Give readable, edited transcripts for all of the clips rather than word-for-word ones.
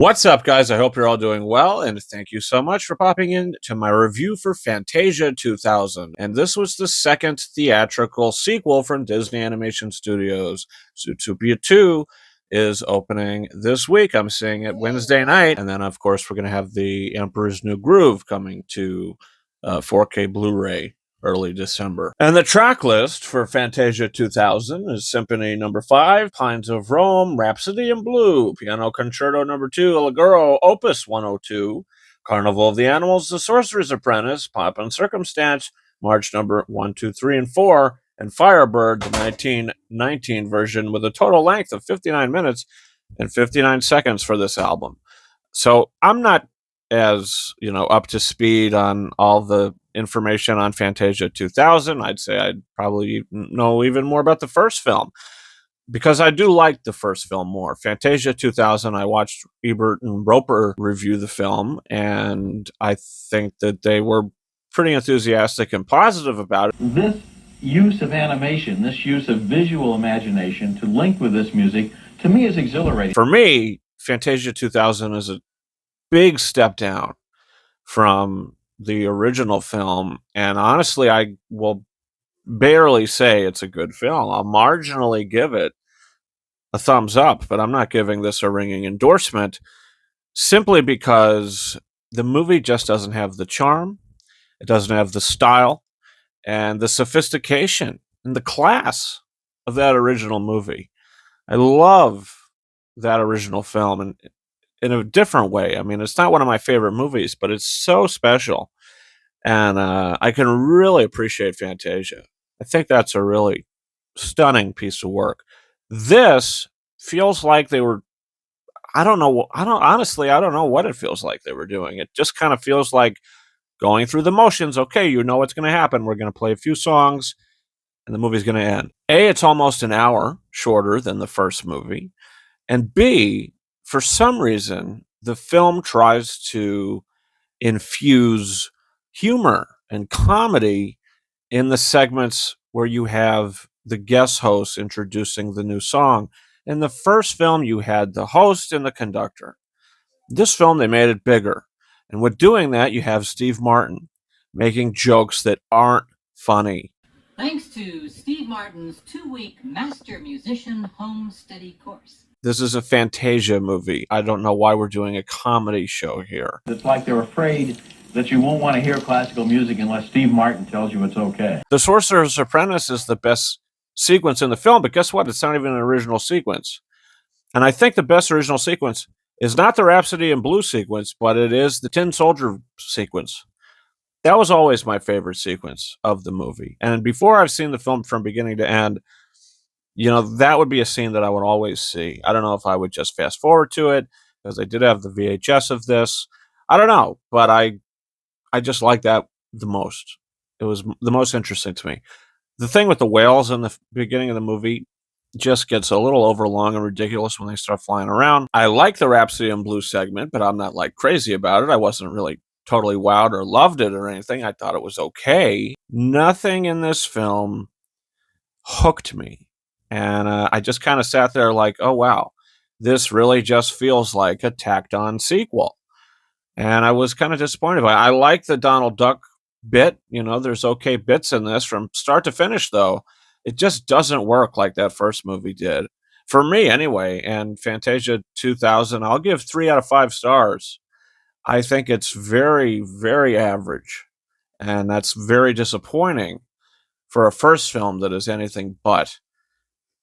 What's up, guys? I hope you're all doing well, and thank you so much for popping in to my review for Fantasia 2000. And this was the second theatrical sequel from Disney Animation Studios. Zootopia 2 is opening this week. I'm seeing it Wednesday night, and then, of course, we're going to have The Emperor's New Groove coming to 4K Blu-ray early December. And the track list for Fantasia 2000 is Symphony Number 5, Pines of Rome, Rhapsody in Blue, Piano Concerto Number 2, Allegro, Opus 102, Carnival of the Animals, The Sorcerer's Apprentice, Pomp and Circumstance, March Number 1, 2, 3, and 4, and Firebird, the 1919 version, with a total length of 59 minutes and 59 seconds for this album. So I'm not as, up to speed on all the information on Fantasia 2000. I'd say I'd probably know even more about the first film because I do like the first film more. Fantasia 2000, I watched Ebert and Roper review the film, and I think that they were pretty enthusiastic and positive about it. This use of animation, this use of visual imagination to link with this music, to me is exhilarating. For me, Fantasia 2000 is a big step down from the original film, and honestly, I will barely say it's a good film. I'll marginally give it a thumbs up, but I'm not giving this a ringing endorsement simply because the movie just doesn't have the charm, it doesn't have the style, and the sophistication and the class of that original movie. I love that original film, and in a different way. I mean, it's not one of my favorite movies, but it's so special. And I can really appreciate Fantasia. I think that's a really stunning piece of work. This feels like they were, I don't know, honestly, I don't know what it feels like they were doing. It just kind of feels like going through the motions. Okay, you know what's going to happen. We're going to play a few songs and the movie's going to end. A, it's almost an hour shorter than the first movie. And B, for some reason, the film tries to infuse humor and comedy in the segments where you have the guest host introducing the new song. In the first film, you had the host and the conductor. This film, they made it bigger. And with doing that, you have Steve Martin making jokes that aren't funny. Thanks to Steve Martin's 2-week master musician home study course. This is a Fantasia movie. I don't know why we're doing a comedy show here. It's like they're afraid that you won't want to hear classical music unless Steve Martin tells you it's okay. The Sorcerer's Apprentice is the best sequence in the film, but guess what? It's not even an original sequence. And I think the best original sequence is not the Rhapsody in Blue sequence, but it is the Tin Soldier sequence. That was always my favorite sequence of the movie. And before I've seen the film from beginning to end, that would be a scene that I would always see. I don't know if I would just fast forward to it, because I did have the VHS of this. I don't know, but I just like that the most. It was the most interesting to me. The thing with the whales in the beginning of the movie just gets a little overlong and ridiculous when they start flying around. I like the Rhapsody in Blue segment, but I'm not like crazy about it. I wasn't really totally wowed or loved it or anything. I thought it was okay. Nothing in this film hooked me. And I just kind of sat there like, oh, wow, this really just feels like a tacked on sequel. And I was kind of disappointed by it. I like the Donald Duck bit. There's okay bits in this from start to finish, though. It just doesn't work like that first movie did. For me, anyway. And Fantasia 2000, I'll give 3 out of 5 stars. I think it's very, very average. And that's very disappointing for a first film that is anything but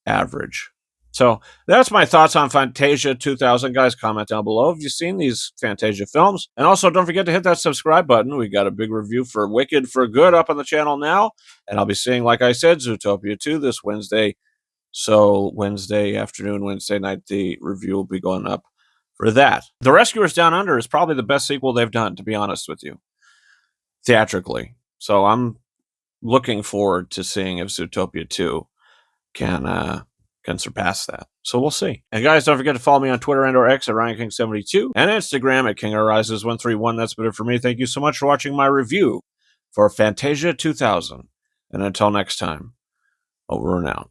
average. So that's my thoughts on Fantasia 2000. Guys, comment down below if you've seen these Fantasia films. And also, don't forget to hit that subscribe button. We got a big review for Wicked for Good up on the channel now. And I'll be seeing, like I said, Zootopia 2 this Wednesday. So Wednesday afternoon, Wednesday night, the review will be going up for that. The Rescuers Down Under is probably the best sequel they've done, to be honest with you, theatrically. So I'm looking forward to seeing if Zootopia 2 can surpass that. So we'll see. And guys, don't forget to follow me on Twitter and or X at RyanKing72 and Instagram at KingArises131. That's been it for me. Thank you so much for watching my review for Fantasia 2000. And until next time, over and out.